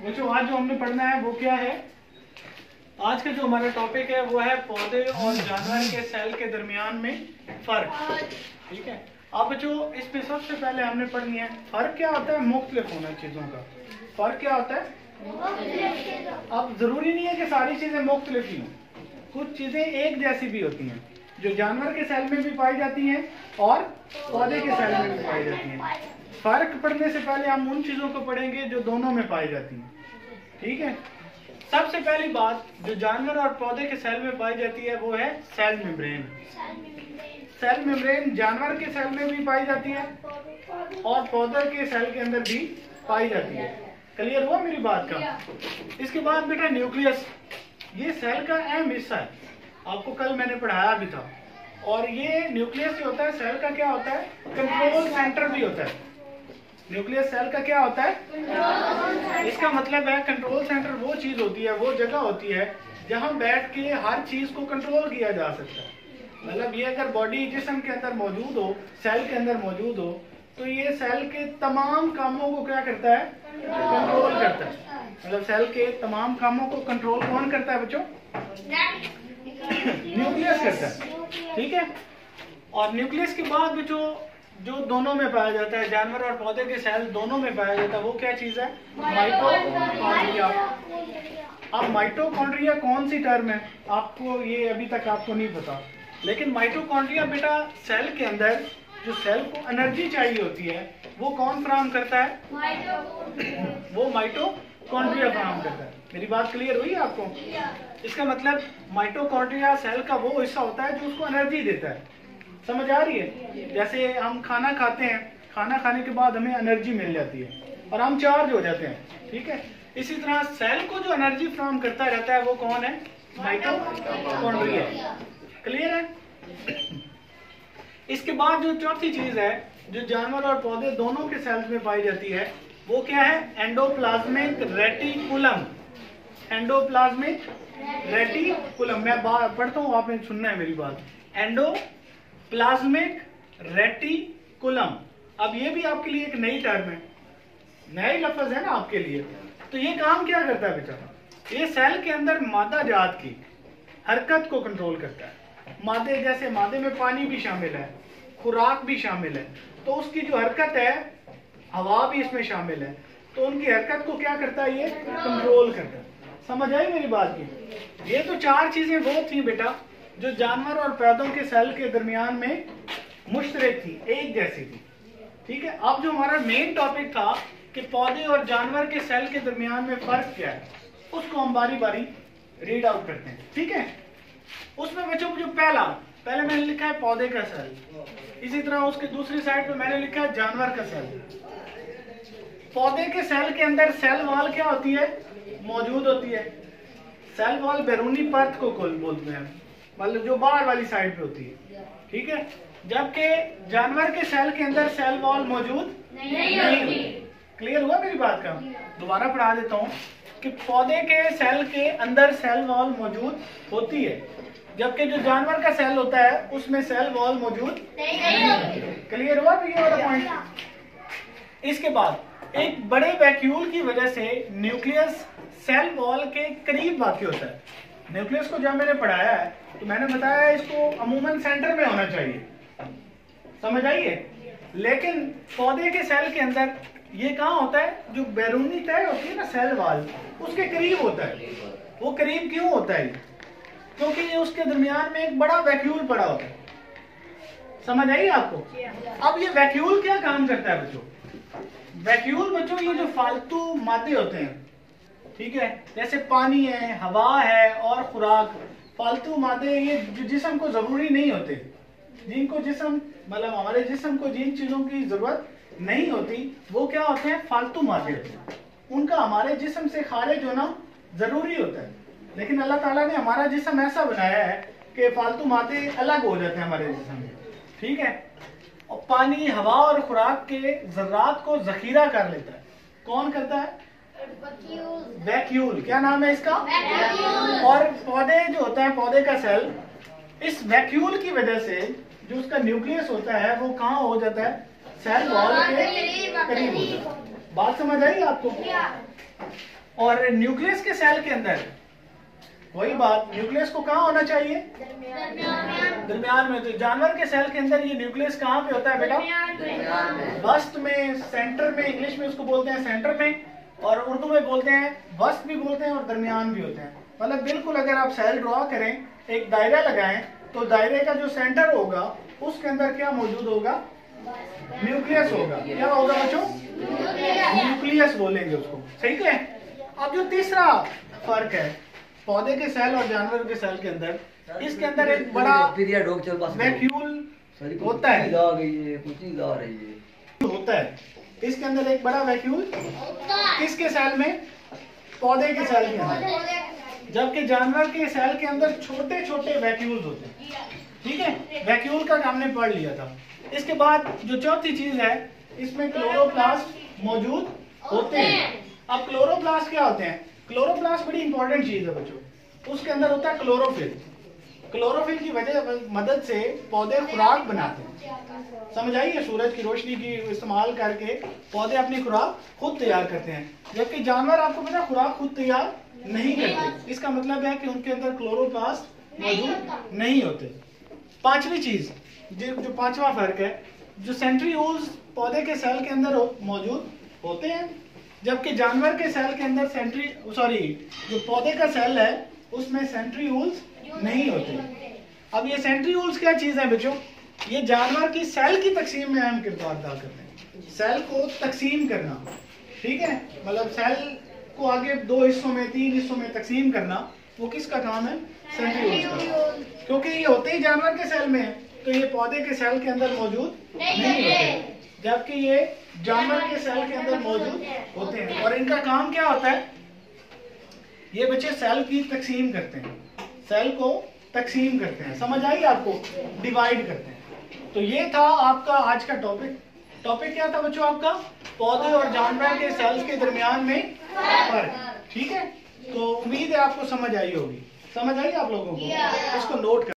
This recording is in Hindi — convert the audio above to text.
बच्चों आज जो हमने पढ़ना है वो क्या है? आज का जो हमारा टॉपिक है वो है पौधे और जानवर के सेल के दरमियान में फर्क। ठीक है, अब बच्चों इसमें सबसे पहले हमने पढ़नी है फर्क क्या होता है, मुख्तलिफ होना चीजों का। फर्क क्या होता है? अब जरूरी नहीं है कि सारी चीजें मुख्तलिफ ही हों, कुछ चीजें एक जैसी भी होती हैं जो जानवर के सेल में भी पाई जाती हैं और पौधे के सेल में भी पाई जाती हैं। फर्क पढ़ने से पहले हम उन चीजों को पढ़ेंगे जो दोनों में पाई जाती हैं। ठीक है, सबसे पहली बात जो जानवर और पौधे के सेल में पाई जाती है वो है सेल मेम्ब्रेन। सेल मेम्ब्रेन जानवर के सेल में भी पाई जाती है और पौधे के सेल के अंदर भी पाई जाती है। क्लियर हुआ मेरी बात का? इसके बाद बेटा न्यूक्लियस, ये सेल का अहम हिस्सा है, आपको कल मैंने पढ़ाया भी था। और ये न्यूक्लियस जो होता है सेल का क्या होता है, कंट्रोल सेंटर भी होता है। न्यूक्लियस सेल का क्या होता है? इसका मतलब है कंट्रोल सेंटर वो चीज होती है, वो जगह होती है जहां बैठ के हर चीज को कंट्रोल किया जा सकता है। मतलब ये अगर बॉडी जिस्म के अंदर मौजूद हो, सेल के अंदर मौजूद हो, तो ये सेल के तमाम कामों को क्या करता है, कंट्रोल करता है। मतलब सेल के तमाम कामों को कंट्रोल कौन करता है बच्चों? न्यूक्लियस करता है। ठीक है, और न्यूक्लियस के बाद बच्चों जो दोनों में पाया जाता है, जानवर और पौधे के सेल दोनों में पाया जाता है, वो क्या चीज है? माइटोकॉन्ड्रिया। अब माइटोकॉन्ड्रिया कौन सी टर्म है आपको, ये अभी तक आपको नहीं पता, लेकिन माइटोकॉन्ड्रिया बेटा सेल के अंदर जो सेल को एनर्जी चाहिए होती है वो कौन फराहम करता है? वो माइटोकॉन्ड्रिया फराहम करता है। मेरी बात क्लियर हुई है आपको? इसका मतलब माइटोकॉन्ड्रिया सेल का वो हिस्सा होता है जो उसको एनर्जी देता है। समझ आ रही है? जैसे हम खाना खाते हैं, खाना खाने के बाद हमें एनर्जी मिल जाती है और हम चार्ज हो जाते हैं। ठीक है, इसी तरह सेल को जो एनर्जी फराहम करता रहता है वो कौन है? माइटोकॉन्ड्रिया। क्लियर है? इसके बाद जो चौथी चीज है जो जानवर और पौधे दोनों के सेल्स में पाई जाती है वो क्या है? Endoplasmic reticulum. एंडोप्लाज्मिक रेटिकुलम, मैं पढ़ता हूँ, आपने सुनना है मेरी बात। Endoplasmic reticulum. अब ये भी आपके लिए एक नई टर्म है, नया ही लफ्ज है ना आपके लिए। तो ये काम क्या करता है बेचारा? ये सेल के अंदर मादा जात की हरकत को कंट्रोल करता है। मादे जैसे मादे में पानी भी शामिल है, खुराक भी शामिल है, तो उसकी जो हरकत है, हवा भी इसमें शामिल है, तो उनकी हरकत को क्या करता है? ये कंट्रोल करता है। समझ आई मेरी बात की? ये तो चार चीजें वो थी बेटा जो जानवर और पौधों के सेल के दरमियान में मुश्तरक थी, एक जैसी थी। ठीक है, अब जो हमारा मेन टॉपिक था कि पौधे और जानवर के सेल के दरमियान में फर्क क्या है, उसको हम बारी बारी रीड आउट करते हैं। ठीक है, उसमें बच्चों जो पहले मैंने लिखा है पौधे का सेल, इसी तरह उसके दूसरी साइड पे मैंने लिखा है जानवर का सेल। पौधे के सेल के अंदर सेल वॉल क्या होती है? मौजूद होती है। सेल वॉल बैरूनी परत को बोलते हैं, मतलब जो बाहर वाली साइड पे होती है। ठीक है, जबकि जानवर के सेल के अंदर सेल वॉल मौजूद नहीं होती। क्लियर हुआ मेरी बात का? दोबारा पढ़ा देता हूँ कि पौधे के सेल के अंदर सेल वॉल मौजूद होती है, जबकि जो जानवर का सेल होता है उसमें सेल वॉल मौजूद नहीं होती। क्लियर हुआ ये वाला पॉइंट? इसके बाद एक बड़े वैक्यूल की वजह से न्यूक्लियस सेल वॉल के करीब वाक़ होता है। न्यूक्लियस को जब मैंने पढ़ाया है तो मैंने बताया इसको अमूमन सेंटर में होना चाहिए। समझ आइए? लेकिन पौधे के सेल के अंदर ये कहाँ होता है? जो बैरूनी तय होती है ना सेल वॉल, उसके करीब होता है। वो करीब क्यों होता है? क्योंकि ये उसके दरमियान में एक बड़ा वैक्यूल पड़ा होता है। समझ आई आपको? अब ये वैक्यूल क्या काम करता है बच्चों? वैक्यूल बच्चों ये जो फालतू मादे होते हैं, ठीक है, जैसे पानी है, हवा है और खुराक, फालतू मादे ये जो जिस्म को जरूरी नहीं होते, जिनको जिस्म मतलब हमारे जिस्म को जिन चीजों की जरूरत नहीं होती वो क्या होते हैं? फालतू मादे होते हैं। उनका हमारे जिस्म से खारिज होना जरूरी होता है, लेकिन अल्लाह ताला ने हमारा जिस्म ऐसा बनाया है कि फालतू मादे अलग हो जाते हैं हमारे जिस्म में। ठीक है, और पानी, हवा और खुराक के जर्रात को जखीरा कर लेता है। कौन करता है? वैक्यूल। क्या नाम है इसका? वैक्यूल। और पौधे जो होता है, पौधे का सेल, इस वैक्यूल की वजह से जो उसका न्यूक्लियस होता है वो कहाँ हो जाता है? सेल वॉल के करीब हो जाता है। बात समझ आई आपको? और न्यूक्लियस के सेल के अंदर वही बात, न्यूक्लियस को कहाँ होना चाहिए? दरमियान में। तो जानवर के सेल के अंदर ये न्यूक्लियस कहाँ पे होता है बेटा? वस्त में, सेंटर में। इंग्लिश में उसको बोलते हैं सेंटर में, और उर्दू में बोलते हैं वस्त भी बोलते हैं और दरमियान भी होते हैं। मतलब बिल्कुल अगर आप सेल ड्रॉ करें, एक दायरा लगाएं, तो दायरे का जो सेंटर होगा उसके अंदर क्या मौजूद होगा? न्यूक्लियस होगा। क्या होगा बच्चों? न्यूक्लियस बोलेंगे उसको। सही है। अब जो तीसरा फर्क है पौधे के सेल और जानवर के सेल के अंदर, इसके अंदर एक बड़ा वैक्यूल होता है। इसके अंदर एक बड़ा वैक्यूल किसके सेल में? पौधे के सेल के अंदर। जबकि जानवर के सेल के अंदर छोटे छोटे वैक्यूल्स होते हैं। ठीक है, वैक्यूल का हमने पढ़ लिया था। इसके बाद जो चौथी चीज है, इसमें क्लोरोप्लास्ट मौजूद होते हैं। अब क्लोरोप्लास्ट क्या होते हैं? क्लोरोप्लास्ट बड़ी इंपॉर्टेंट चीज है बच्चों। उसके अंदर होता है क्लोरोफिल। क्लोरोफिल की मदद से पौधे खुराक बनाते हैं। समझ आई है? सूरज की रोशनी की इस्तेमाल करके पौधे अपनी खुराक खुद तैयार करते हैं, जबकि जानवर आपको पता खुराक खुद तैयार नहीं करते। इसका मतलब है कि उनके अंदर क्लोरोप्लास्ट मौजूद नहीं होते। पांचवी चीज, जो पांचवा फर्क है, जो सेंट्रीओल्स पौधे के सेल के अंदर मौजूद होते हैं, जबकि जानवर के सेल के अंदर जो पौधे का सेल है उसमें सेंट्रीओल्स नहीं होते। अब ये सेंट्रीओल्स क्या चीज है बच्चों? ये जानवर की सेल की तकसीम में अहम किरदार अदा करते हैं। सेल को तकसीम करना, ठीक है, मतलब सेल को आगे 2 हिस्सों में, 3 हिस्सों में तकसीम करना, वो किसका काम है? सेंट्रीओल्स का। क्योंकि ये होते ही जानवर के सेल में है, तो ये पौधे के सेल के अंदर मौजूद नहीं होते, जबकि ये जानवर के सेल के अंदर मौजूद होते हैं। और इनका काम क्या होता है? ये बच्चे सेल की तकसीम करते हैं, सेल को तकसीम करते हैं। समझ आई आपको? डिवाइड करते हैं। तो ये था आपका आज का टॉपिक। टॉपिक क्या था बच्चों आपका? पौधे और जानवर के सेल्स के दरमियान में फर्क। ठीक है, तो उम्मीद है आपको समझ आई होगी। समझ आई आप लोगों को? इसको नोट कर